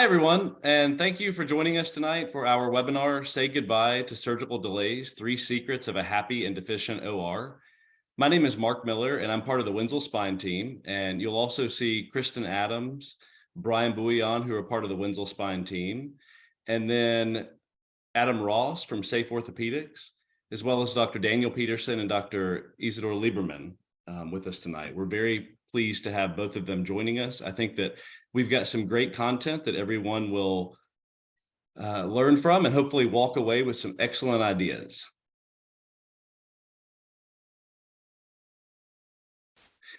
Hi, everyone, and thank you for joining us tonight for our webinar, Say Goodbye to Surgical Delays, 3 Secrets of a Happy and Efficient O.R. My name is Mark Miller, and I'm part of the Wenzel Spine team, and you'll also see Kristen Adams, Brian Bouillon, who are part of the Wenzel Spine team, and then Adam Ross from Safe Orthopaedics, as well as Dr. Daniel Peterson and Dr. Isador Lieberman with us tonight. We're very pleased to have both of them joining us. I think that we've got some great content that everyone will learn from and hopefully walk away with some excellent ideas.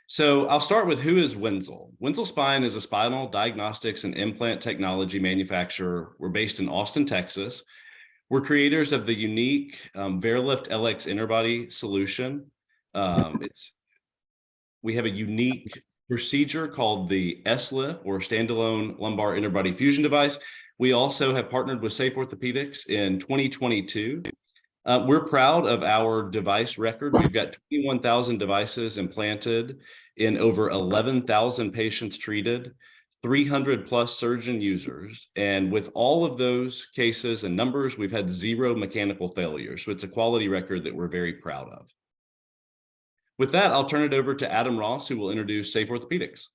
So I'll start with who is Wenzel. Wenzel Spine is a spinal diagnostics and implant technology manufacturer. We're based in Austin, Texas. We're creators of the unique Verilift LX interbody solution. We have a unique procedure called the S-Lift, or standalone lumbar interbody fusion device. We also have partnered with Safe Orthopaedics in 2022. We're proud of our device record. We've got 21,000 devices implanted in over 11,000 patients treated, 300 plus surgeon users. And with all of those cases and numbers, we've had 0 mechanical failures. So it's a quality record that we're very proud of. With that, I'll turn it over to Adam Ross, who will introduce Safe Orthopaedics.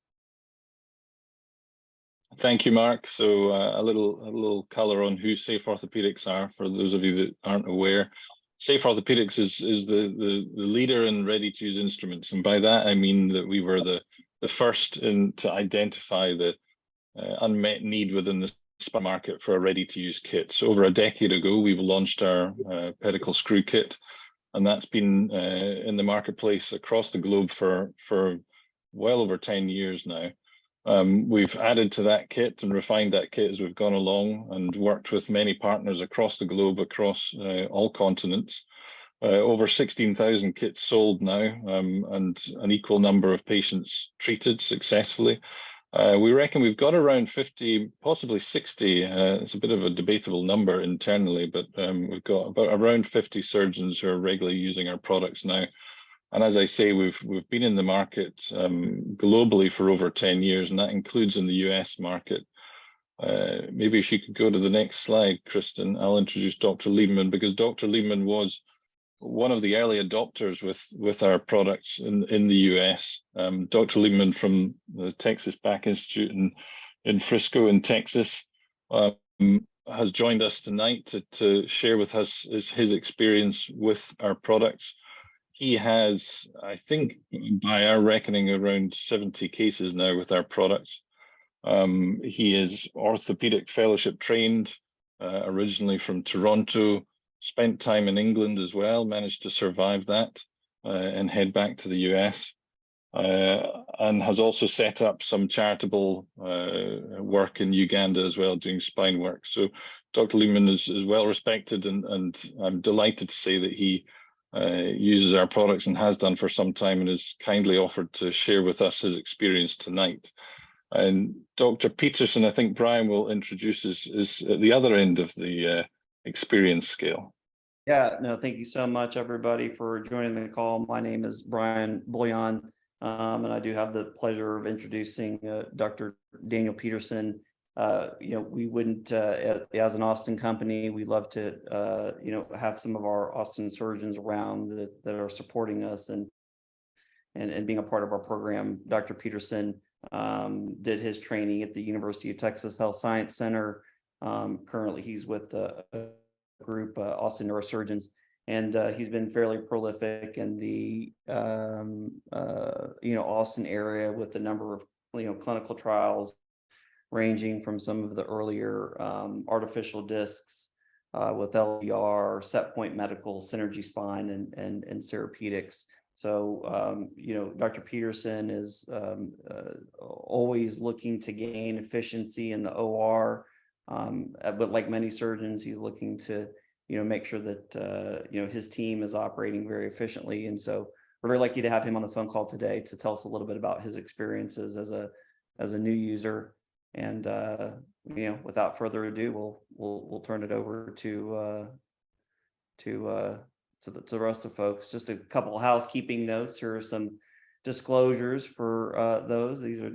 Thank you, Mark. So a little color on who Safe Orthopaedics are for those of you that aren't aware. Safe Orthopaedics is the leader in ready-to-use instruments, and by that I mean that we were the first to identify the unmet need within the spine market for a ready-to-use kit. So over a decade ago, we've launched our pedicle screw kit, and that's been in the marketplace across the globe for well over 10 years now. We've added to that kit and refined that kit as we've gone along and worked with many partners across the globe, across all continents. Over 16,000 kits sold now, and an equal number of patients treated successfully. We reckon we've got around 50, possibly 60. It's a bit of a debatable number internally, but we've got about around 50 surgeons who are regularly using our products now. And as I say, we've been in the market globally for over 10 years, and that includes in the US market. Maybe if you could go to the next slide, Kristen, I'll introduce Dr. Lieberman, because Dr. Lieberman was one of the early adopters with our products in the US. Dr. Lieberman from the Texas Back Institute in Frisco in Texas has joined us tonight to share with us his experience with our products. He has, I think, by our reckoning, around 70 cases now with our products. He is orthopedic fellowship trained, originally from Toronto, spent time in England as well, managed to survive that and head back to the US, and has also set up some charitable work in Uganda as well, doing spine work. So Dr. Lieberman is well respected, and I'm delighted to say that he uses our products and has done for some time, and has kindly offered to share with us his experience tonight. And Dr. Peterson, I think Brian will introduce, is at the other end of the experience scale. Yeah, no, thank you so much, everybody, for joining the call. My name is Brian Bouillon, and I do have the pleasure of introducing Dr. Daniel Peterson. We wouldn't, as an Austin company, we love to, have some of our Austin surgeons around that are supporting us and being a part of our program. Dr. Peterson did his training at the University of Texas Health Science Center. Currently, he's with a group, Austin Neurosurgeons, and he's been fairly prolific in the, Austin area with a number of, clinical trials, ranging from some of the earlier artificial discs with LER, Set Point Medical, Synergy Spine, and therapeutics. So, Dr. Peterson is always looking to gain efficiency in the OR, but like many surgeons, he's looking to, make sure that, his team is operating very efficiently. And so we're very lucky to have him on the phone call today to tell us a little bit about his experiences as a new user. And without further ado, we'll turn it over to the rest of folks. Just a couple of housekeeping notes. Here are some disclosures for those. These are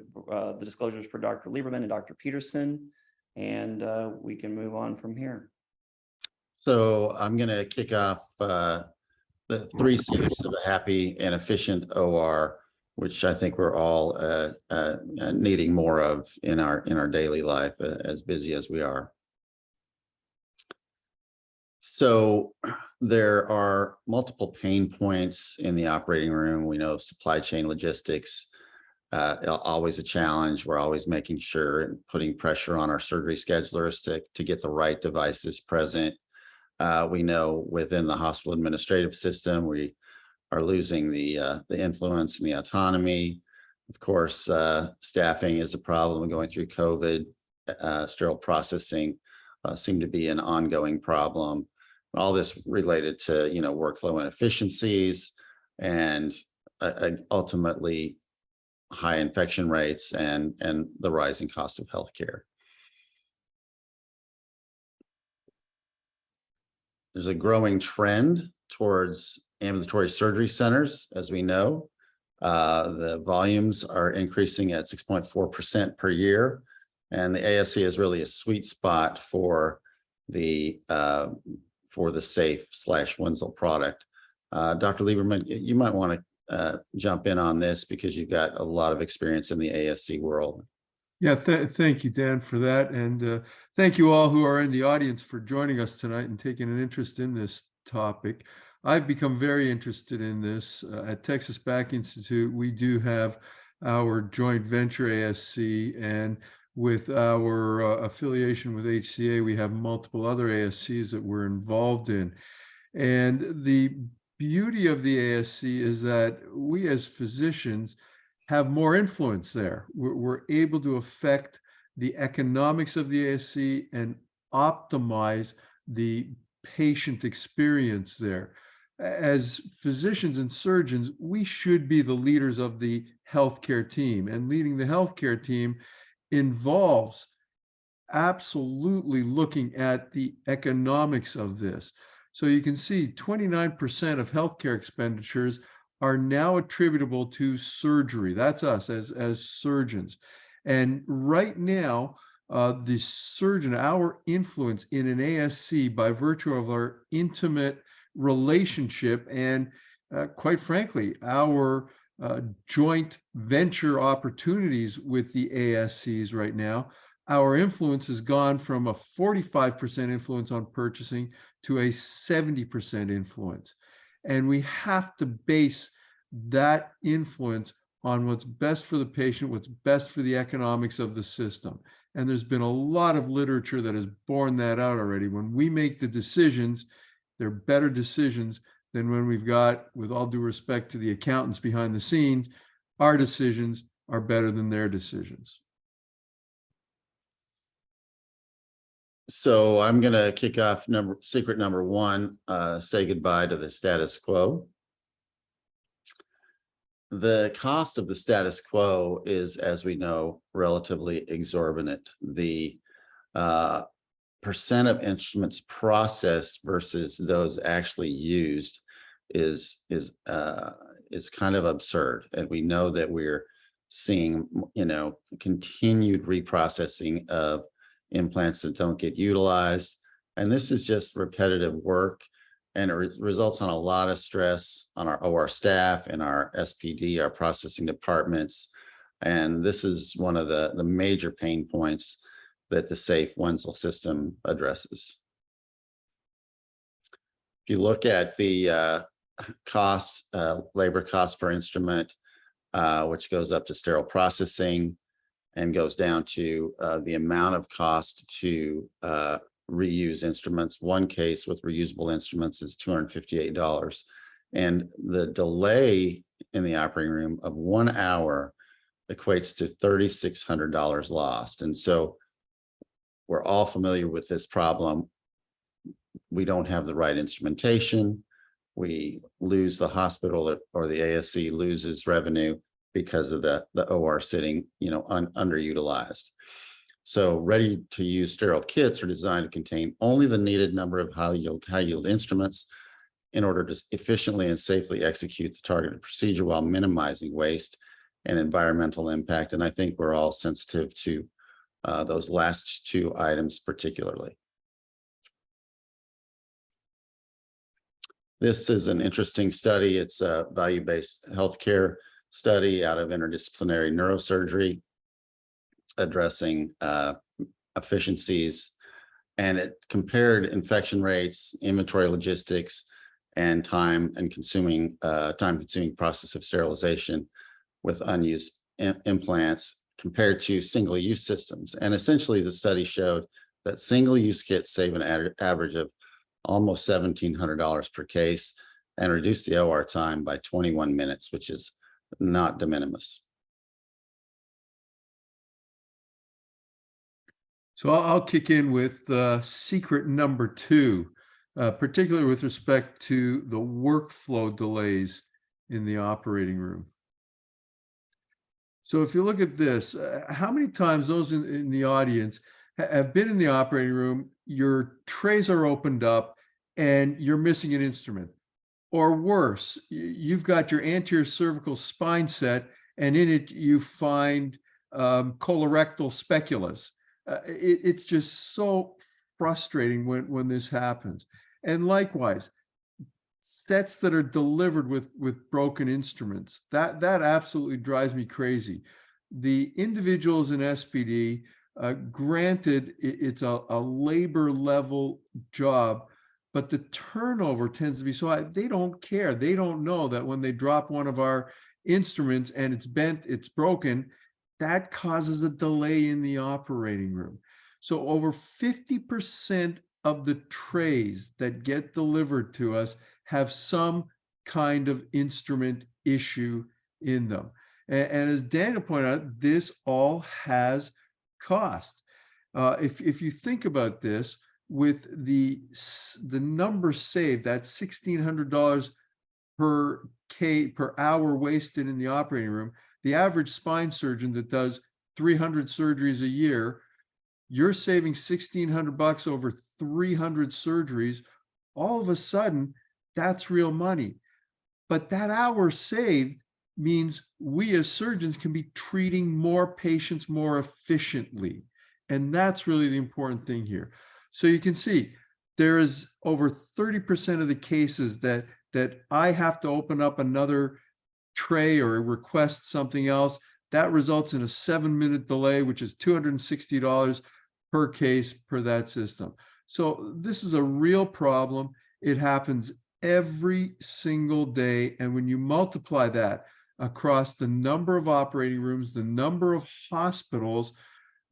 the disclosures for Dr. Lieberman and Dr. Peterson. and we can move on from here. So I'm going to kick off the 3 secrets of a happy and efficient OR, which I think we're all needing more of in our daily life, as busy as we are. So there are multiple pain points in the operating room. We know supply chain logistics, always a challenge. We're always making sure and putting pressure on our surgery schedulers to get the right devices present. We know within the hospital administrative system, we are losing the influence and the autonomy. Of course, staffing is a problem going through COVID. Sterile processing seem to be an ongoing problem. All this related to workflow inefficiencies and ultimately high infection rates and the rising cost of healthcare. There's a growing trend towards ambulatory surgery centers, as we know. The volumes are increasing at 6.4% per year, and the ASC is really a sweet spot for the Safe/Wenzel product. Dr. Lieberman, you might want to jump in on this because you've got a lot of experience in the ASC world. Yeah, thank you, Dan, for that. And thank you all who are in the audience for joining us tonight and taking an interest in this topic. I've become very interested in this. At Texas Back Institute, we do have our joint venture ASC, and with our affiliation with HCA, we have multiple other ASCs that we're involved in. And the beauty of the ASC is that we as physicians have more influence there. We're able to affect the economics of the ASC and optimize the patient experience there. As physicians and surgeons, we should be the leaders of the healthcare team, and leading the healthcare team involves absolutely looking at the economics of this. So you can see 29% of healthcare expenditures are now attributable to surgery. That's us as surgeons. And right now, the surgeon, our influence in an ASC by virtue of our intimate relationship and quite frankly, our joint venture opportunities with the ASCs right now, our influence has gone from a 45% influence on purchasing to a 70% influence. And we have to base that influence on what's best for the patient, what's best for the economics of the system. And there's been a lot of literature that has borne that out already. When we make the decisions, they're better decisions than when we've got, with all due respect to the accountants behind the scenes, our decisions are better than their decisions. So I'm going to kick off secret number 1, say goodbye to the status quo. The cost of the status quo is, as we know, relatively exorbitant. The percent of instruments processed versus those actually used is kind of absurd. And we know that we're seeing, continued reprocessing of implants that don't get utilized. And this is just repetitive work, and it results on a lot of stress on our OR staff and our SPD, our processing departments. And this is one of the major pain points that the Safe Wenzel system addresses. If you look at the labor cost per instrument, which goes up to sterile processing and goes down to the amount of cost to reuse instruments. One case with reusable instruments is $258. And the delay in the operating room of 1 hour equates to $3,600 lost. And so we're all familiar with this problem. We don't have the right instrumentation. We lose the hospital, or the ASC loses revenue because of the OR sitting, underutilized. So ready-to-use sterile kits are designed to contain only the needed number of high-yield instruments in order to efficiently and safely execute the targeted procedure while minimizing waste and environmental impact. And I think we're all sensitive to those last two items particularly. This is an interesting study. It's a value-based healthcare study out of interdisciplinary neurosurgery addressing efficiencies, and it compared infection rates, inventory logistics, and time-consuming process of sterilization with unused implants compared to single-use systems. And essentially, the study showed that single-use kits save an average of almost $1,700 per case and reduce the OR time by 21 minutes, which is not de minimis. So I'll kick in with secret number 2, particularly with respect to the workflow delays in the operating room. So if you look at this, how many times those in the audience have been in the operating room, your trays are opened up and you're missing an instrument? Or worse, you've got your anterior cervical spine set and in it you find colorectal speculas. It's just so frustrating when this happens. And likewise, sets that are delivered with broken instruments, that absolutely drives me crazy. The individuals in SPD, granted, it's a labor level job, but the turnover tends to be so high. They don't care. They don't know that when they drop one of our instruments and it's bent, it's broken, that causes a delay in the operating room. So over 50% of the trays that get delivered to us have some kind of instrument issue in them. And as Daniel pointed out, this all has cost. If you think about this, with the number saved, that's $1,600 per hour wasted in the operating room. The average spine surgeon that does 300 surgeries a year, you're saving $1,600 over 300 surgeries. All of a sudden, that's real money. But that hour saved means we as surgeons can be treating more patients more efficiently. And that's really the important thing here. So you can see there is over 30% of the cases that I have to open up another tray or request something else. That results in a 7-minute delay, which is $260 per case per that system. So this is a real problem. It happens every single day. And when you multiply that across the number of operating rooms, the number of hospitals,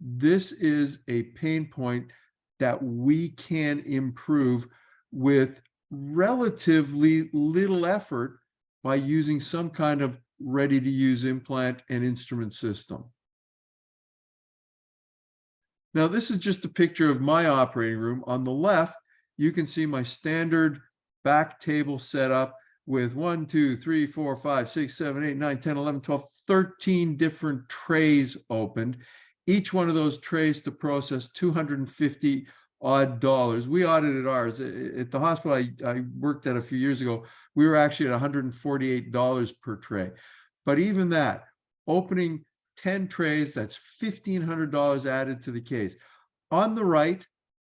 this is a pain point that we can improve with relatively little effort by using some kind of ready-to-use implant and instrument system. Now, this is just a picture of my operating room. On the left, you can see my standard back table setup with 1, 2, 3, 4, 5, 6, 7, 8, 9, 10, 11, 12, 13 different trays opened. Each one of those trays to process $250 odd. We audited ours at the hospital I worked at a few years ago. We were actually at $148 per tray. But even that, opening 10 trays, that's $1,500 added to the case. On the right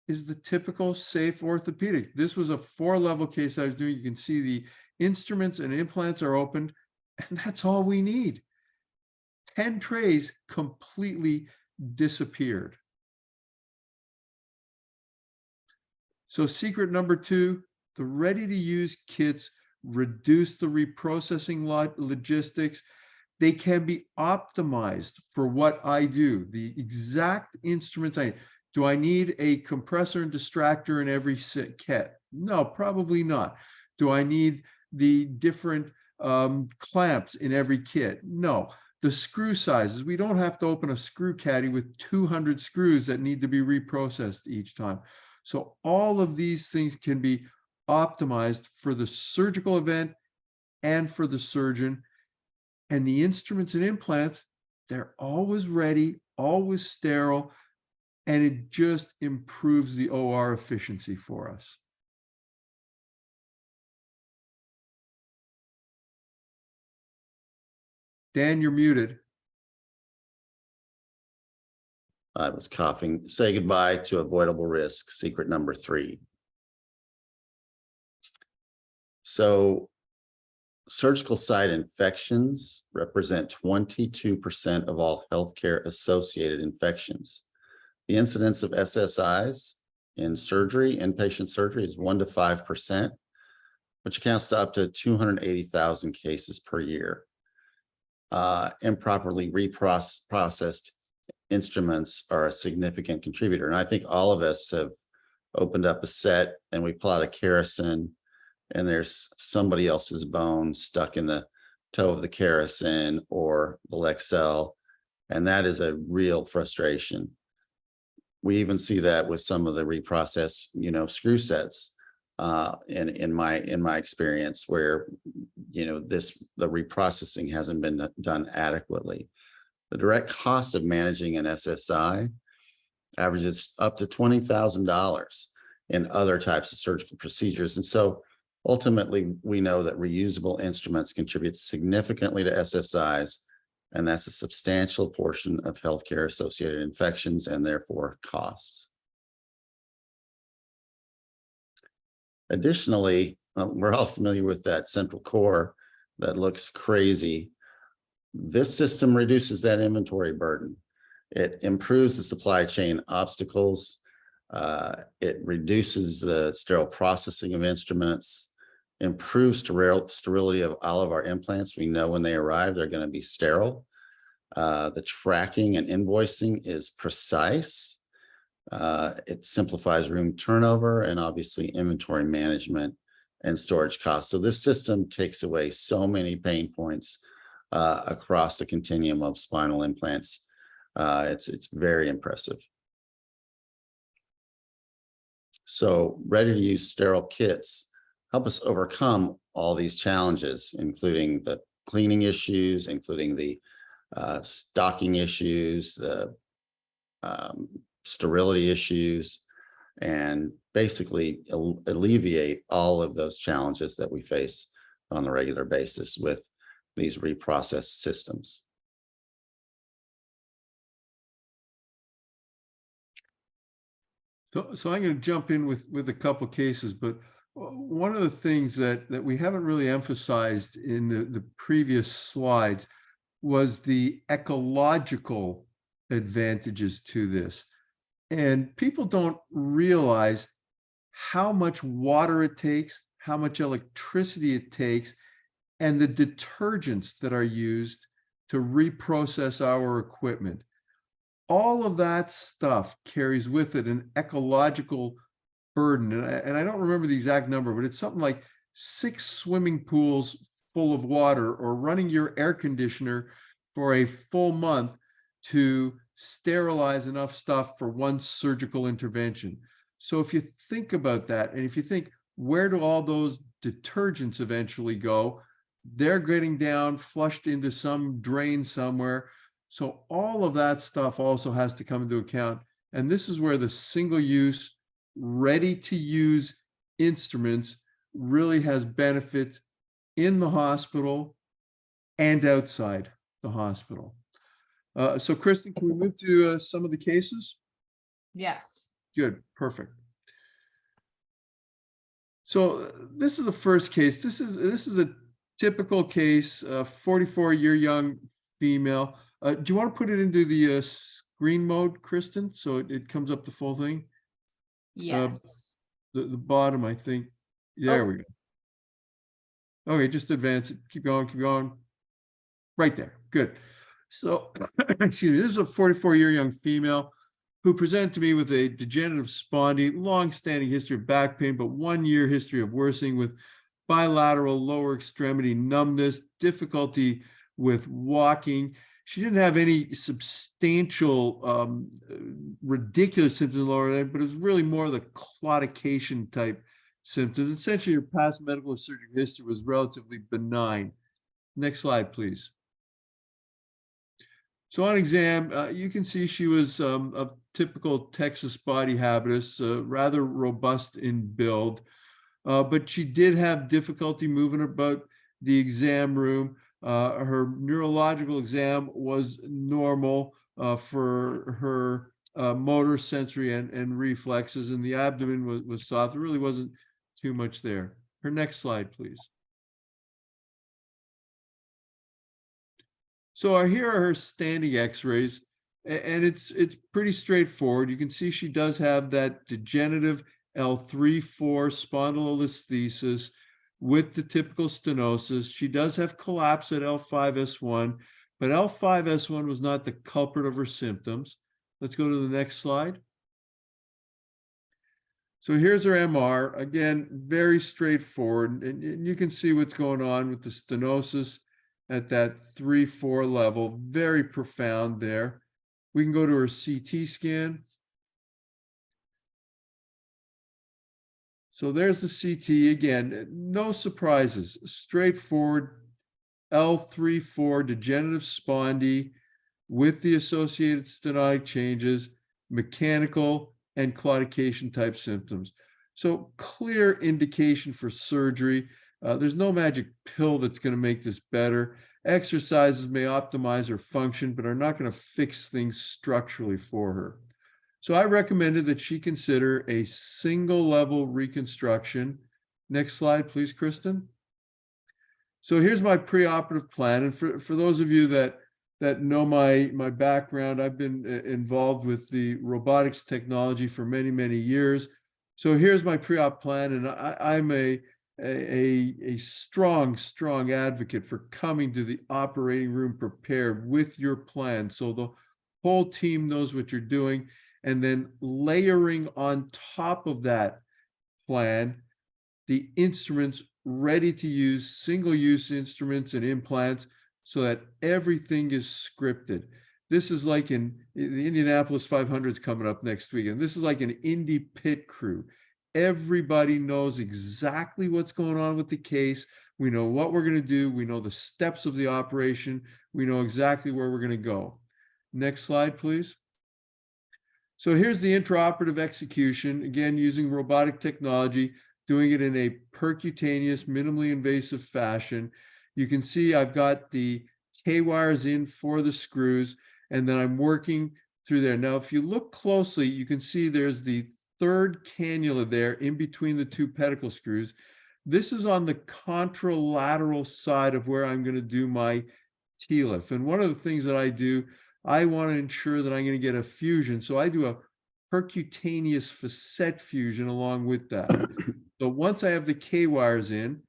is the typical safe orthopedic. This was a 4-level case I was doing. You can see the instruments and implants are opened, and that's all we need. 10 trays completely disappeared. So secret number 2, the ready-to-use kits reduce the reprocessing logistics. They can be optimized for what I do, the exact instruments I need. Do I need a compressor and distractor in every kit? No, probably not. Do I need the different clamps in every kit? No. The screw sizes, we don't have to open a screw caddy with 200 screws that need to be reprocessed each time. So all of these things can be optimized for the surgical event and for the surgeon. And the instruments and implants, they're always ready, always sterile, and it just improves the OR efficiency for us. Dan, you're muted. I was coughing. Say goodbye to avoidable risk, secret number 3. So surgical site infections represent 22% of all healthcare associated infections. The incidence of SSIs in surgery, inpatient surgery, is 1 to 5%, which accounts to up to 280,000 cases per year. Improperly reprocessed instruments are a significant contributor. And I think all of us have opened up a set and we pull out a kerosene and there's somebody else's bone stuck in the toe of the kerosene or the Lexel. And that is a real frustration. We even see that with some of the reprocessed, screw sets in my experience, where, the reprocessing hasn't been done adequately. The direct cost of managing an SSI averages up to $20,000 in other types of surgical procedures. And so ultimately, we know that reusable instruments contribute significantly to SSIs, and that's a substantial portion of healthcare associated infections and therefore costs. Additionally, we're all familiar with that central core that looks crazy. This system reduces that inventory burden. It improves the supply chain obstacles. It reduces the sterile processing of instruments, improves sterility of all of our implants. We know when they arrive, they're going to be sterile. The tracking and invoicing is precise. It simplifies room turnover and obviously inventory management and storage costs. So this system takes away so many pain points across the continuum of spinal implants. It's very impressive. So ready to use sterile kits help us overcome all these challenges, including the cleaning issues, including the stocking issues, the sterility issues, and basically alleviate all of those challenges that we face on a regular basis with these reprocessed systems. So I'm going to jump in with a couple of cases, but one of the things that we haven't really emphasized in the previous slides was the ecological advantages to this. And people don't realize how much water it takes, how much electricity it takes, and the detergents that are used to reprocess our equipment. All of that stuff carries with it an ecological burden. And I don't remember the exact number, but it's something like 6 swimming pools full of water, or running your air conditioner for a full month to sterilize enough stuff for one surgical intervention. So if you think about that, and if you think, where do all those detergents eventually go? They're getting down, flushed into some drain somewhere. So all of that stuff also has to come into account. And this is where the single-use, ready-to-use instruments really has benefits in the hospital and outside the hospital. So Kristen, can we move to some of the cases? Yes. Good, perfect. So this is the first case. This is a typical case, 44-year young female. Do you want to put it into the screen mode, Kristen, so it comes up the full thing? Yes. The bottom, I think. There we go. Okay, just advance it. Keep going, keep going. Right there. Good. So, excuse me, this is a 44-year young female who presented to me with a degenerative spondy, long-standing history of back pain, but 1-year history of worsening with bilateral lower extremity numbness, difficulty with walking. She didn't have any substantial, ridiculous symptoms in the lower leg, but it was really more of the claudication type symptoms. Essentially, her past medical and surgical history was relatively benign. Next slide, please. So on exam, you can see she was a typical Texas body habitus, rather robust in build, but she did have difficulty moving about the exam room. Her neurological exam was normal for her motor, sensory, and reflexes, and the abdomen was soft. There really wasn't too much there. Her next slide, please. So here are her standing x-rays, and it's pretty straightforward. You can see she does have that degenerative L3-4 spondylolisthesis with the typical stenosis. She does have collapse at L5-S1, but L5-S1 was not the culprit of her symptoms. Let's go to the next slide. So here's her MR. Again, very straightforward, and you can see what's going on with the stenosis at that 3-4 level, very profound there. We can go to her CT scan. So there's the CT again, no surprises, straightforward L3-4 degenerative spondy with the associated stenotic changes, mechanical and claudication type symptoms. So clear indication for surgery. There's no magic pill that's going to make this better. Exercises may optimize her function, but are not going to fix things structurally for her. So I recommended that she consider a single level reconstruction. Next slide, please, Kristen. So here's my preoperative plan. And for those of you that know my background, I've been involved with the robotics technology for many, many years. So here's my pre-op plan, and I'm a strong advocate for coming to the operating room prepared with your plan. So the whole team knows what you're doing, and then layering on top of that plan, the instruments ready to use, single-use instruments and implants, so that everything is scripted. This is like the Indianapolis 500 is coming up next week, and this is like an Indy pit crew. Everybody knows exactly what's going on with the case. We know what we're going to do. We know the steps of the operation. We know exactly where we're going to go. Next slide, please. So here's the intraoperative execution, again, using robotic technology, doing it in a percutaneous, minimally invasive fashion. You can see I've got the K-wires in for the screws, and then I'm working through there. Now, if you look closely, you can see there's the third cannula there in between the two pedicle screws. This is on the contralateral side of where I'm going to do my TLIF. And one of the things that I do, I want to ensure that I'm going to get a fusion. So I do a percutaneous facet fusion along with that. So once I have the K-wires in,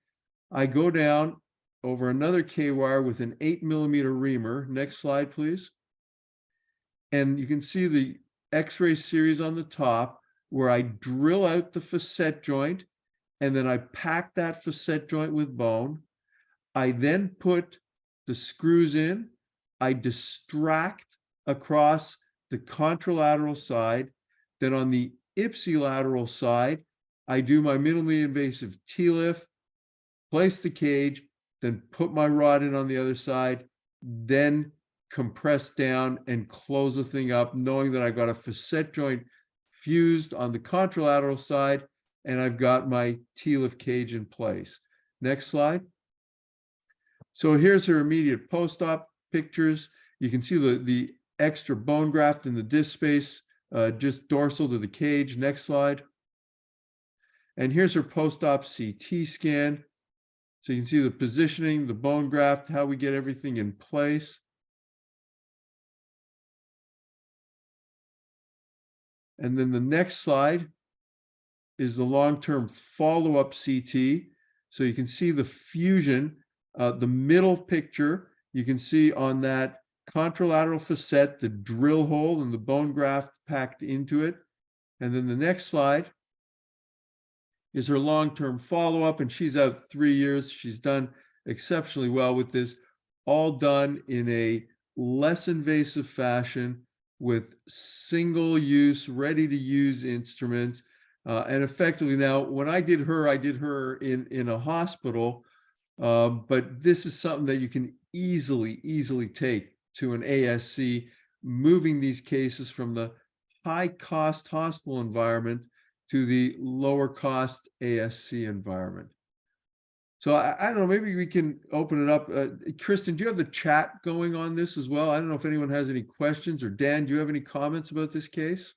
I go down over another K-wire with an 8mm reamer. Next slide, please. And you can see the X-ray series on the top where I drill out the facet joint, and then I pack that facet joint with bone. I then put the screws in. I distract across the contralateral side. Then on the ipsilateral side, I do my minimally invasive TLIF, place the cage, then put my rod in on the other side, then compress down and close the thing up, knowing that I've got a facet joint fused on the contralateral side, and I've got my TLIF cage in place. Next slide. So here's her immediate post-op pictures. You can see the extra bone graft in the disc space, just dorsal to the cage. Next slide. And here's her post-op CT scan. So you can see the positioning, the bone graft, how we get everything in place. And then the next slide is the long-term follow-up CT. So you can see the fusion, the middle picture, you can see on that contralateral facet, the drill hole and the bone graft packed into it. And then the next slide is her long-term follow-up, and she's out 3 years. She's done exceptionally well with this, all done in a less invasive fashion with single-use, ready-to-use instruments. And effectively now, when I did her in a hospital, but this is something that you can easily take to an ASC, moving these cases from the high-cost hospital environment to the lower-cost ASC environment. So I don't know, maybe we can open it up. Kristen, do you have the chat going on this as well? I don't know if anyone has any questions, or Dan, do you have any comments about this case?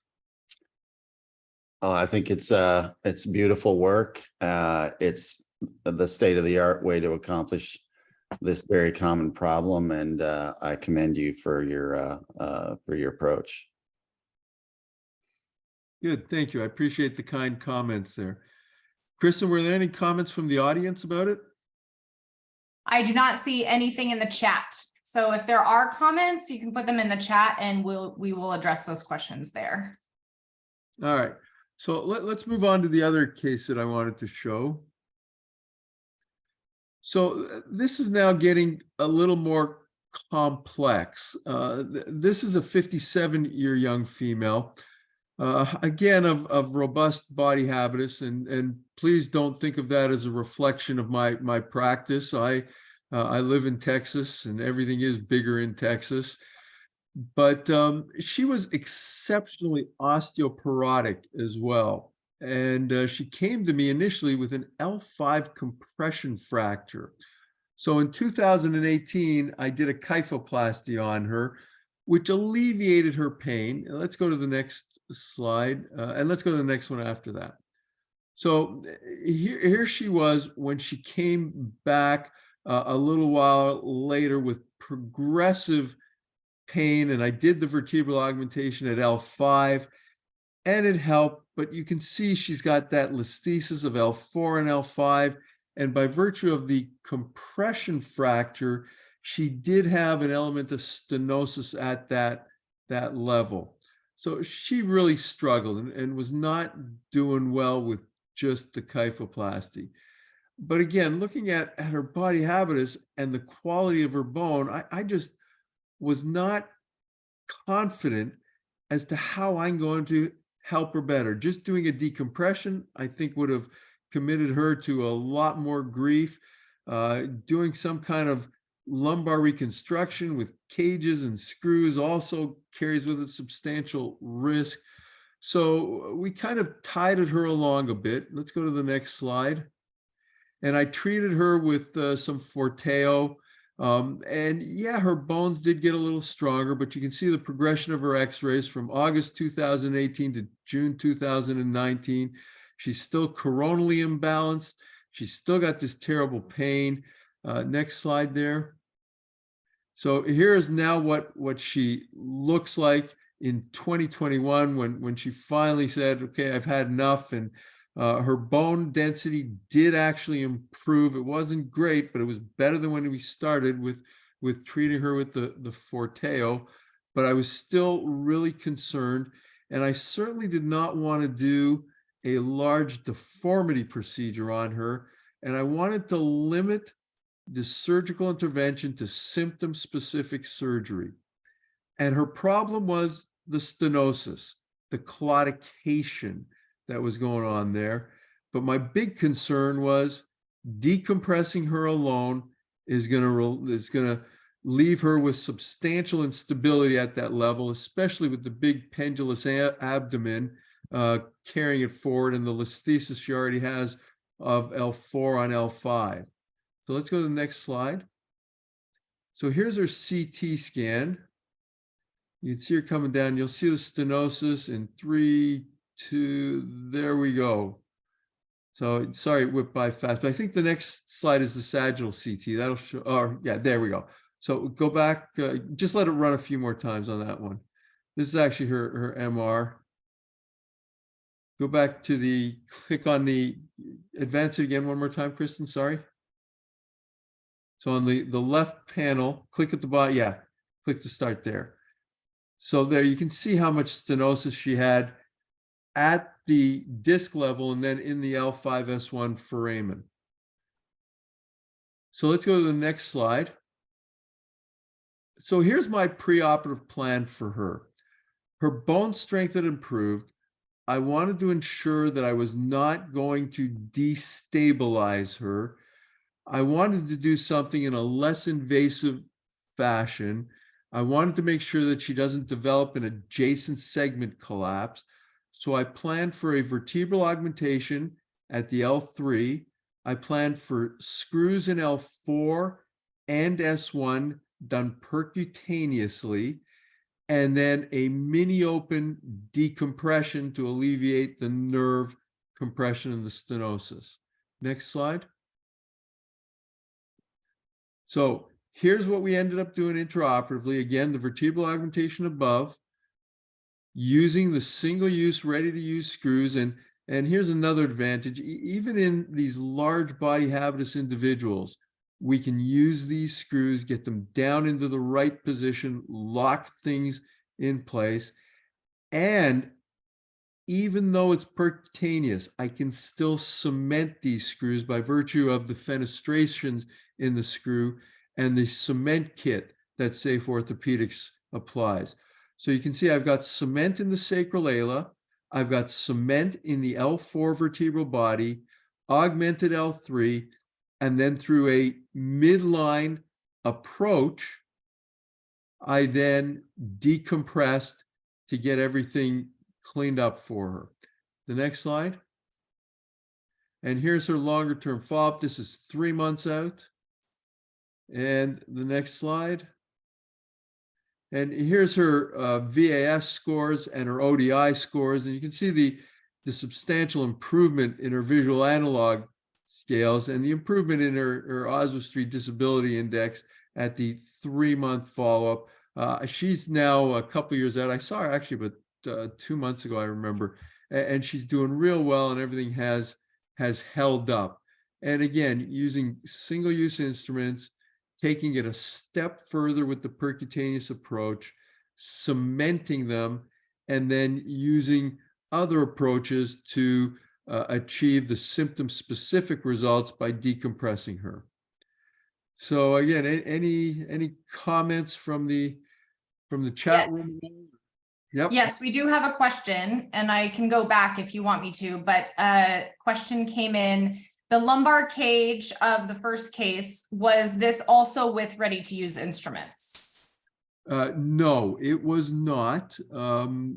Oh, I think it's beautiful work. It's the state-of-the-art way to accomplish this very common problem, and I commend you for your approach. Good, thank you. I appreciate the kind comments there. Kristen, were there any comments from the audience about it? I do not see anything in the chat. So if there are comments, you can put them in the chat and we will address those questions there. All right, so let's move on to the other case that I wanted to show. So this is now getting a little more complex. This is a 57-year young female, again, of robust body habitus, and please don't think of that as a reflection of my practice. I live in Texas, and everything is bigger in Texas. But she was exceptionally osteoporotic as well. And she came to me initially with an L5 compression fracture. So in 2018, I did a kyphoplasty on her, which alleviated her pain. Let's go to the next slide, and let's go to the next one after that. So here she was when she came back a little while later with progressive pain, and I did the vertebral augmentation at L5, and it helped, but you can see she's got that listhesis of L4 and L5, and by virtue of the compression fracture, she did have an element of stenosis at that level. So she really struggled and was not doing well with just the kyphoplasty. But again, looking at her body habitus and the quality of her bone, I just was not confident as to how I'm going to help her better. Just doing a decompression, I think, would have committed her to a lot more grief. Doing some kind of lumbar reconstruction with cages and screws also carries with it substantial risk. So we kind of tided her along a bit. Let's go to the next slide. And I treated her with some Forteo. And yeah, her bones did get a little stronger, but you can see the progression of her x-rays from August 2018 to June 2019. She's still coronally imbalanced. She's still got this terrible pain. Next slide there. So here's now what she looks like in 2021 when she finally said, okay, I've had enough. And her bone density did actually improve. It wasn't great, but it was better than when we started with treating her with the Forteo. But I was still really concerned, and I certainly did not want to do a large deformity procedure on her. And I wanted to limit the surgical intervention to symptom-specific surgery. And her problem was the stenosis, the claudication that was going on there. But my big concern was decompressing her alone is going to leave her with substantial instability at that level, especially with the big pendulous abdomen carrying it forward, and the listhesis she already has of L4 on L5. So let's go to the next slide. So here's her CT scan. You can see her coming down. You'll see the stenosis in 3, 2, there we go. So sorry, it whipped by fast, but I think the next slide is the sagittal CT. That'll show, or yeah, there we go. So go back, just let it run a few more times on that one. This is actually her MR. Go back to the, click on the, advance it again one more time, Kristen, sorry. So on the left panel, click at the bottom, yeah, click to start there. So there you can see how much stenosis she had at the disc level and then in the L5-S1 foramen. So let's go to the next slide. So here's my preoperative plan for her. Her bone strength had improved. I wanted to ensure that I was not going to destabilize her. I wanted to do something in a less invasive fashion. I wanted to make sure that she doesn't develop an adjacent segment collapse. So I planned for a vertebral augmentation at the L3, I plan for screws in L4 and S1 done percutaneously, and then a mini open decompression to alleviate the nerve compression and the stenosis. Next slide. So here's what we ended up doing intraoperatively. Again, the vertebral augmentation above, using the single-use, ready-to-use screws. And here's another advantage. Even in these large body habitus individuals, we can use these screws, get them down into the right position, lock things in place. And even though it's percutaneous, I can still cement these screws by virtue of the fenestrations in the screw and the cement kit that Safe Orthopaedics applies. So you can see I've got cement in the sacral ala, I've got cement in the L4 vertebral body, augmented L3, and then through a midline approach, I then decompressed to get everything cleaned up for her. The next slide. And here's her longer term follow-up. This is 3 months out. And the next slide. And here's her VAS scores and her ODI scores. And you can see the substantial improvement in her visual analog scales and the improvement in her Oswestry Disability Index at the 3-month follow-up. She's now a couple years out. I saw her actually, but 2 months ago, I remember, and she's doing real well, and everything has held up. And again, using single-use instruments, taking it a step further with the percutaneous approach, cementing them, and then using other approaches to achieve the symptom-specific results by decompressing her. So again, any comments from the chat room? Yep. Yes, we do have a question, and I can go back if you want me to, but a question came in. The lumbar cage of the first case, was this also with ready-to-use instruments? No, it was not.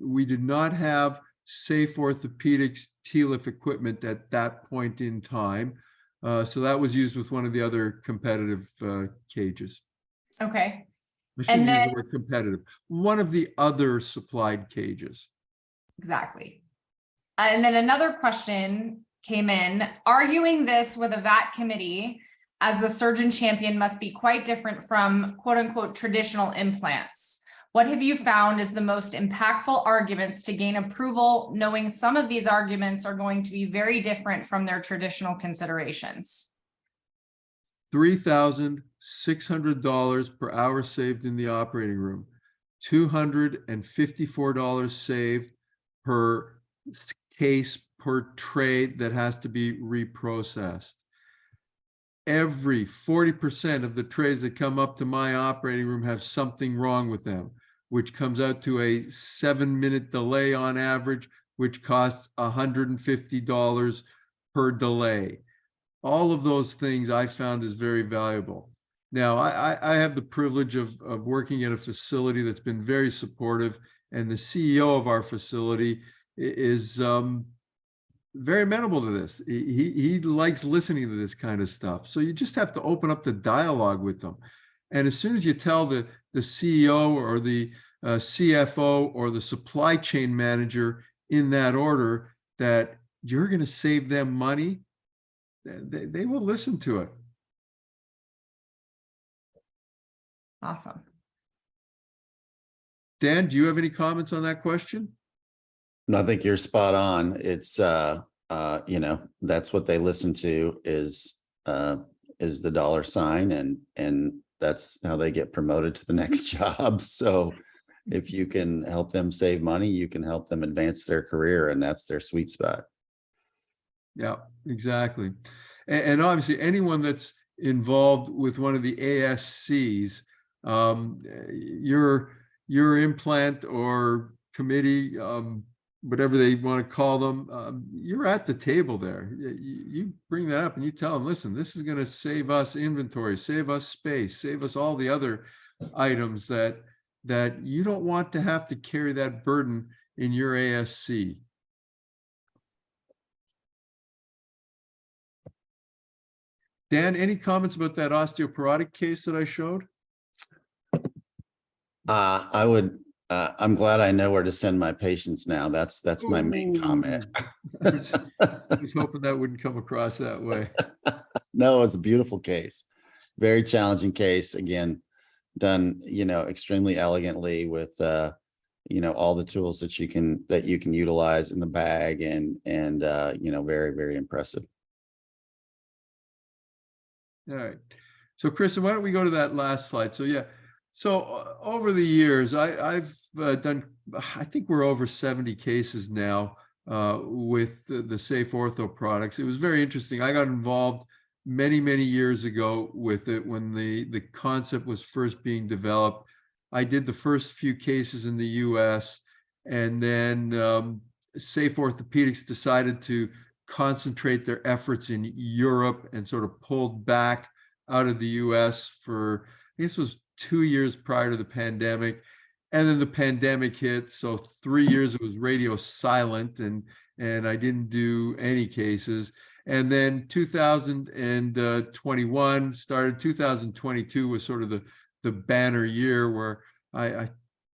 We did not have Safe Orthopaedics TLIF equipment at that point in time. So that was used with one of the other competitive cages. Okay. I shouldn't And use the word competitive. One of the other supplied cages. Exactly. And then another question came in, arguing this with a VAT committee as the surgeon champion must be quite different from quote unquote traditional implants. What have you found is the most impactful arguments to gain approval, knowing some of these arguments are going to be very different from their traditional considerations? $3,600 per hour saved in the operating room, $254 saved per case per tray that has to be reprocessed. Every 40% of the trays that come up to my operating room have something wrong with them, which comes out to a 7-minute delay on average, which costs $150 per delay. All of those things I found is very valuable. Now, I have the privilege of working at a facility that's been very supportive, and the CEO of our facility is very amenable to this. He likes listening to this kind of stuff. So you just have to open up the dialogue with them. And as soon as you tell the CEO or the CFO or the supply chain manager in that order that you're going to save them money, they will listen to it. Awesome. Dan, do you have any comments on that question? No, I think you're spot on. It's that's what they listen to is the dollar sign, and that's how they get promoted to the next job. So if you can help them save money, you can help them advance their career, and that's their sweet spot. Yeah, exactly. And obviously anyone that's involved with one of the ASCs, your implant or committee, whatever they want to call them, you're at the table there. You bring that up and you tell them, listen, this is going to save us inventory, save us space, save us all the other items that you don't want to have to carry that burden in your ASC. Dan, any comments about that osteoporotic case that I showed? I'm glad I know where to send my patients now. That's my main comment. I was hoping that wouldn't come across that way. No, it's a beautiful case. Very challenging case. Again, done, extremely elegantly with, all the tools that you can utilize in the bag and very, very impressive. All right. So Kristen, why don't we go to that last slide? So yeah. So over the years, I've done, I think we're over 70 cases now with the Safe Ortho products. It was very interesting. I got involved many, many years ago with it when the concept was first being developed. I did the first few cases in the US, and then Safe Orthopaedics decided to concentrate their efforts in Europe and sort of pulled back out of the US for, I guess it was 2 years prior to the pandemic. And then the pandemic hit. So 3 years it was radio silent, and I didn't do any cases. And then 2021 started. 2022 was sort of the banner year where I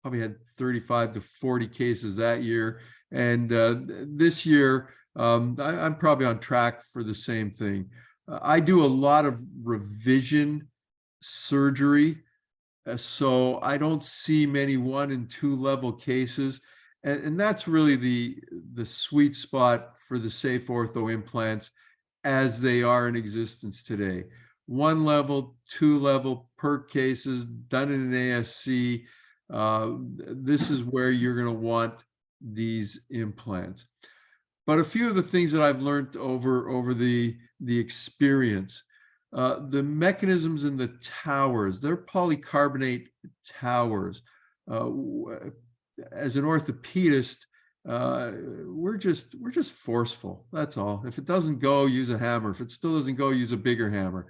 probably had 35 to 40 cases that year. And this year, I'm probably on track for the same thing. I do a lot of revision surgery, so I don't see many 1 and 2 level cases. And that's really the sweet spot for the Safe Ortho implants as they are in existence today. 1 level, 2 level PERC cases done in an ASC. This is where you're going to want these implants. But a few of the things that I've learned over the experience, the mechanisms in the towers, they're polycarbonate towers. As an orthopedist, we're just forceful. That's all. If it doesn't go, use a hammer. If it still doesn't go, use a bigger hammer.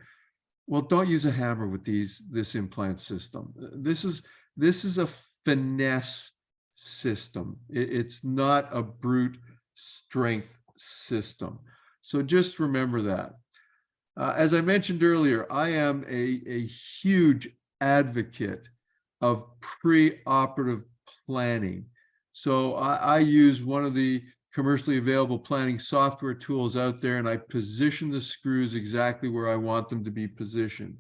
Well, don't use a hammer with this implant system. This is a finesse system. It's not a brute strength system. So just remember that. As I mentioned earlier, I am a huge advocate of preoperative planning. So I use one of the commercially available planning software tools out there, and I position the screws exactly where I want them to be positioned.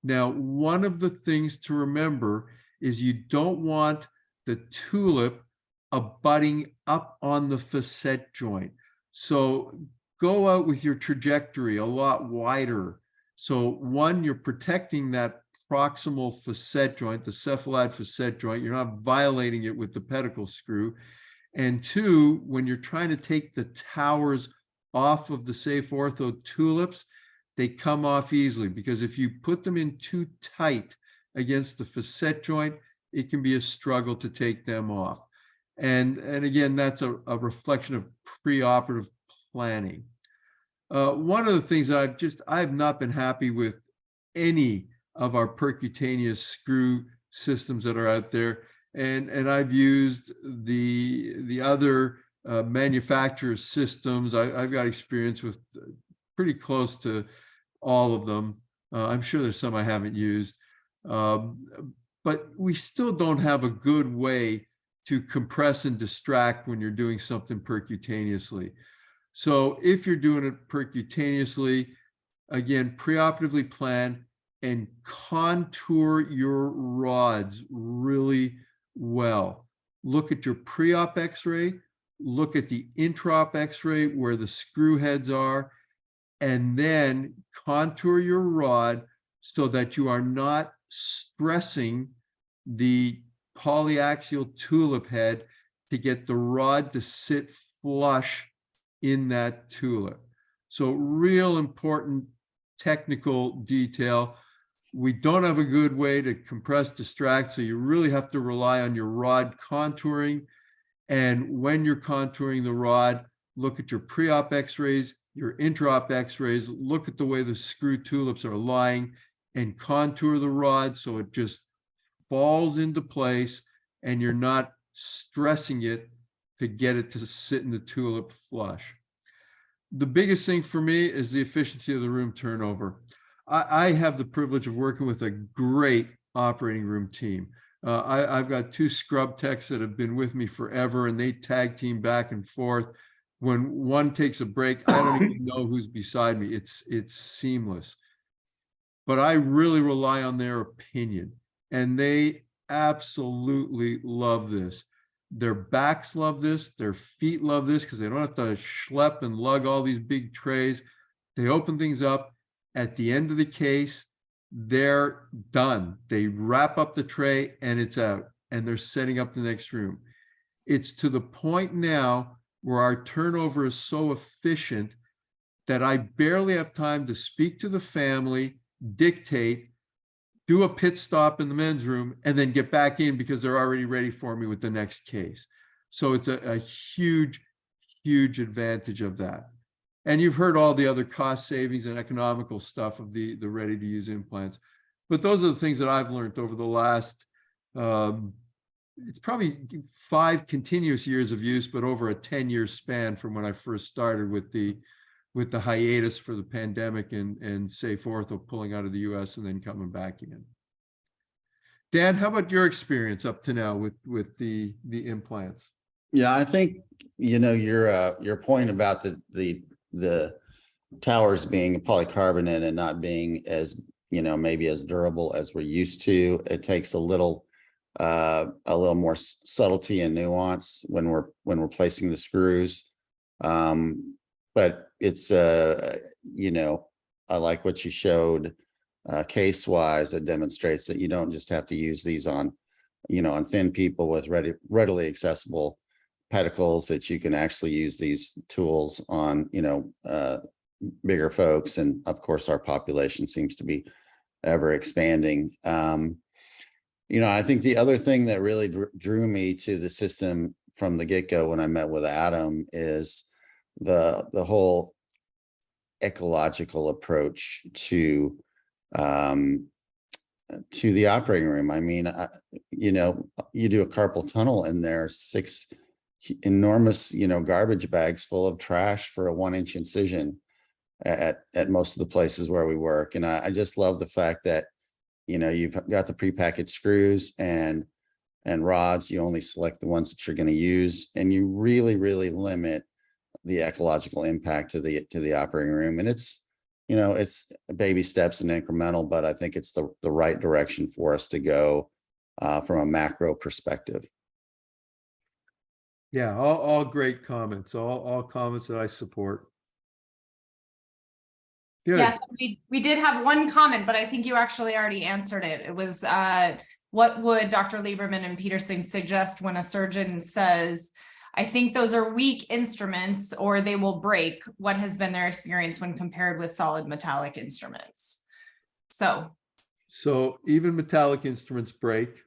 Now, one of the things to remember is you don't want the tulip abutting up on the facet joint. So go out with your trajectory a lot wider. So one, you're protecting that proximal facet joint, the cephalad facet joint. You're not violating it with the pedicle screw. And 2, when you're trying to take the towers off of the Safe Ortho tulips, they come off easily, because if you put them in too tight against the facet joint, it can be a struggle to take them off. And again, that's a reflection of preoperative planning. One of the things that I have not been happy with any of our percutaneous screw systems that are out there. And I've used the other manufacturers' systems. I've got experience with pretty close to all of them. I'm sure there's some I haven't used. But we still don't have a good way to compress and distract when you're doing something percutaneously. So if you're doing it percutaneously, again, preoperatively plan and contour your rods really well. Look at your pre-op x-ray, look at the intra-op x-ray where the screw heads are, and then contour your rod so that you are not stressing the polyaxial tulip head to get the rod to sit flush in that tulip. So real important technical detail. We don't have a good way to compress, distract, so you really have to rely on your rod contouring. And when you're contouring the rod, look at your pre-op x-rays, your intra-op x-rays, look at the way the screw tulips are lying, and contour the rod so it just falls into place and you're not stressing it to get it to sit in the tulip flush. the biggest thing for me is the efficiency of the room turnover. I have the privilege of working with a great operating room team. I've got 2 scrub techs that have been with me forever, and they tag team back and forth. When one takes a break, I don't even know who's beside me. It's seamless. But I really rely on their opinion, and they absolutely love this. Their backs love this, their feet love this because they don't have to schlep and lug all these big trays. They open things up. At the end of the case, they're done. They wrap up the tray and it's out, and they're setting up the next room. It's to the point now where our turnover is so efficient that I barely have time to speak to the family, dictate, do a pit stop in the men's room, and then get back in because they're already ready for me with the next case. So it's a huge, huge advantage of that. And you've heard all the other cost savings and economical stuff of the ready-to-use implants. But those are the things that I've learned over the last, it's probably 5 continuous years of use, but over a 10-year span from when I first started with the hiatus for the pandemic and Safe Ortho pulling out of the US and then coming back in. Dan, how about your experience up to now with the implants? Yeah, I think, your point about the towers being polycarbonate and not being as, maybe as durable as we're used to. It takes a little more subtlety and nuance when we're placing the screws. But it's, I like what you showed case-wise. It demonstrates that you don't just have to use these on thin people with readily accessible pedicles, that you can actually use these tools on, bigger folks. And of course, our population seems to be ever expanding. I think the other thing that really drew me to the system from the get-go when I met with Adam is the whole ecological approach to the operating room. I mean, you do a carpal tunnel and there's 6 enormous, garbage bags full of trash for a 1-inch incision at most of the places where we work. And I just love the fact that, you've got the prepackaged screws and rods. You only select the ones that you're going to use, and you really, really limit the ecological impact to the operating room. And it's baby steps and incremental, but I think it's the right direction for us to go from a macro perspective. Yeah, all great comments, all comments that I support. Good. Yes, we did have one comment, but I think you actually already answered it. It was, what would Dr. Lieberman and Peterson suggest when a surgeon says, I think those are weak instruments or they will break? What has been their experience when compared with solid metallic instruments? So even metallic instruments break.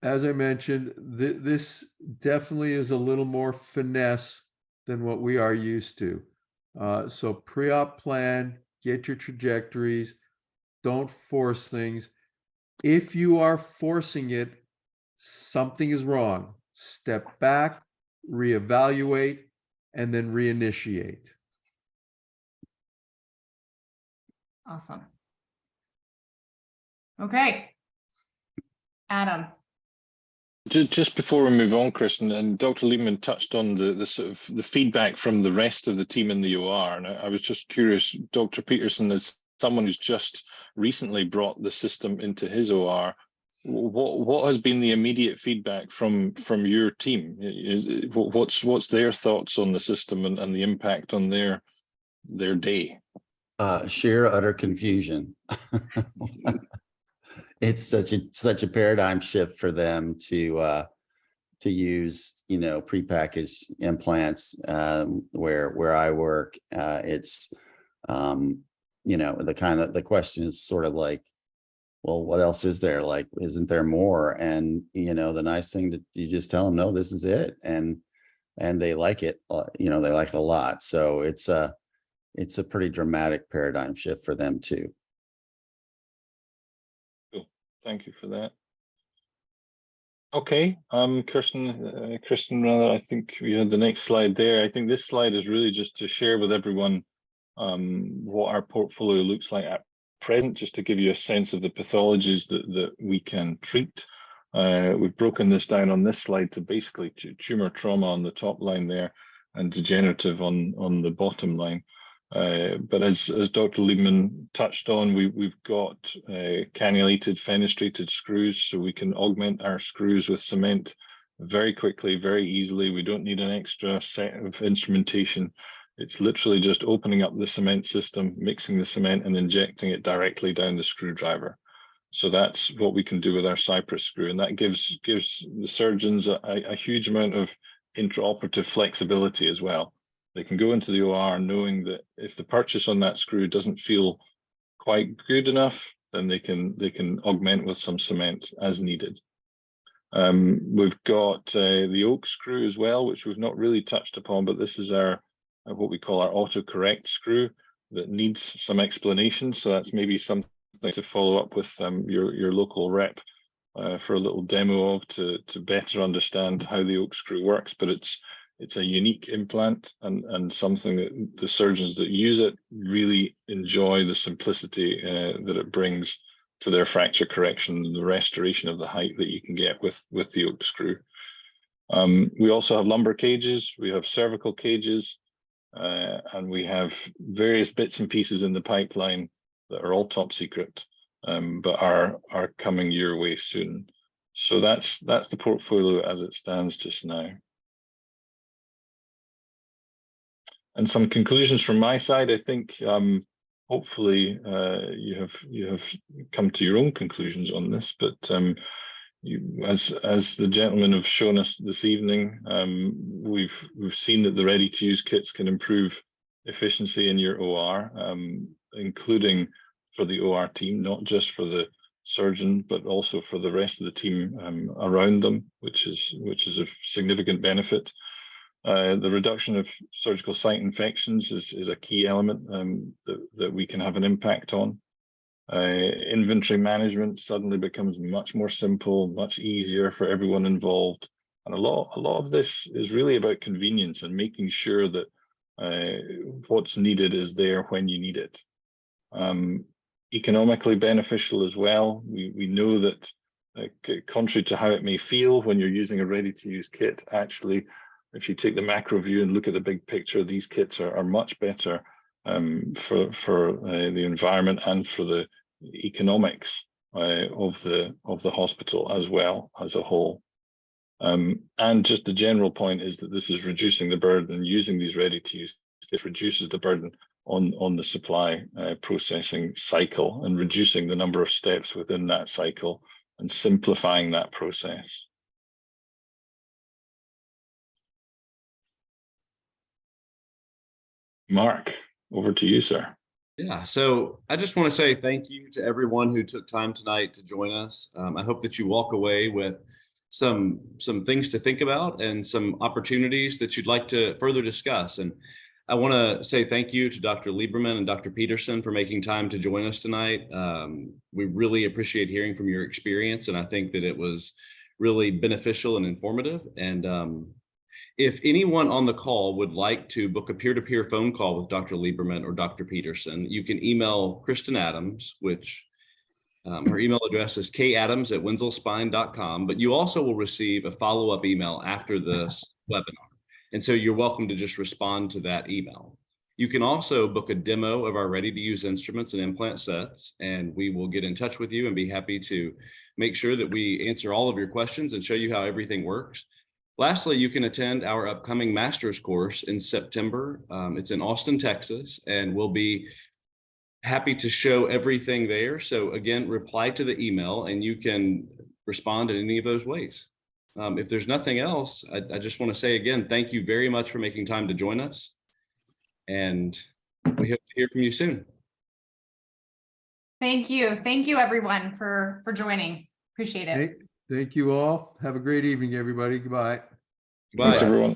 As I mentioned, this definitely is a little more finesse than what we are used to. So pre-op plan, get your trajectories, don't force things. If you are forcing it, something is wrong. Step back, reevaluate, and then reinitiate. awesome. Okay. Adam. Just before we move on, Kristen, and Dr. Lieberman touched on the sort of the feedback from the rest of the team in the OR, and I was just curious, Dr. Peterson, as someone who's just recently brought the system into his OR, what has been the immediate feedback from your team? What's their thoughts on the system and the impact on their day? Sheer utter confusion. It's such a paradigm shift for them to use, prepackaged implants where I work. It's the question is sort of like, well, what else is there? Like, isn't there more? And the nice thing that you just tell them, no, this is it, and they like it. They like it a lot. So it's a pretty dramatic paradigm shift for them too. Thank you for that. Okay, Kristen, rather, I think we had the next slide there. I think this slide is really just to share with everyone what our portfolio looks like at present, just to give you a sense of the pathologies that we can treat. We've broken this down on this slide to basically tumor trauma on the top line there and degenerative on the bottom line. But as Dr. Lieberman touched on, we've got cannulated fenestrated screws, so we can augment our screws with cement very quickly, very easily. We don't need an extra set of instrumentation. It's literally just opening up the cement system, mixing the cement and injecting it directly down the screwdriver. So that's what we can do with our Cypress screw, and that gives the surgeons a huge amount of intraoperative flexibility as well. They can go into the OR knowing that if the purchase on that screw doesn't feel quite good enough, then they can augment with some cement as needed. We've got the oak screw as well, which we've not really touched upon, but this is our what we call our autocorrect screw that needs some explanation. So that's maybe something to follow up with your local rep for a little demo of to better understand how the oak screw works. But it's a unique implant and something that the surgeons that use it really enjoy the simplicity that it brings to their fracture correction and the restoration of the height that you can get with the oak screw. We also have lumbar cages, we have cervical cages, and we have various bits and pieces in the pipeline that are all top secret, but are coming your way soon. So that's the portfolio as it stands just now. And some conclusions from my side. I think hopefully you have come to your own conclusions on this, but as the gentlemen have shown us this evening, we've seen that the ready-to-use kits can improve efficiency in your OR, including for the OR team, not just for the surgeon, but also for the rest of the team around them, which is a significant benefit. The reduction of surgical site infections is a key element that we can have an impact on. Inventory management suddenly becomes much more simple, much easier for everyone involved. And a lot of this is really about convenience and making sure that what's needed is there when you need it. Economically beneficial as well. We know that contrary to how it may feel when you're using a ready-to-use kit, actually, if you take the macro view and look at the big picture, these kits are much better for the environment and for the economics of the hospital as well as a whole. And just the general point is that this is reducing the burden. Using these ready-to-use kits reduces the burden on the supply processing cycle and reducing the number of steps within that cycle and simplifying that process. Mark, over to you, sir. Yeah, so I just want to say thank you to everyone who took time tonight to join us. I hope that you walk away with some things to think about and some opportunities that you'd like to further discuss. And I want to say thank you to Dr. Lieberman and Dr. Peterson for making time to join us tonight. We really appreciate hearing from your experience, and I think that it was really beneficial and informative. And if anyone on the call would like to book a peer-to-peer phone call with Dr. Lieberman or Dr. Peterson, you can email Kristen Adams, which her email address is kadams@wenzelspine.com, but you also will receive a follow-up email after this webinar. And so you're welcome to just respond to that email. You can also book a demo of our ready-to-use instruments and implant sets, and we will get in touch with you and be happy to make sure that we answer all of your questions and show you how everything works. Lastly, you can attend our upcoming master's course in September. It's in Austin, Texas, and we'll be happy to show everything there. So again, reply to the email and you can respond in any of those ways. If there's nothing else, I just want to say again, thank you very much for making time to join us. And we hope to hear from you soon. Thank you. Thank you, everyone, for joining. Appreciate it. Thank you all. Have a great evening, everybody. Goodbye. Bye. Thanks, everyone.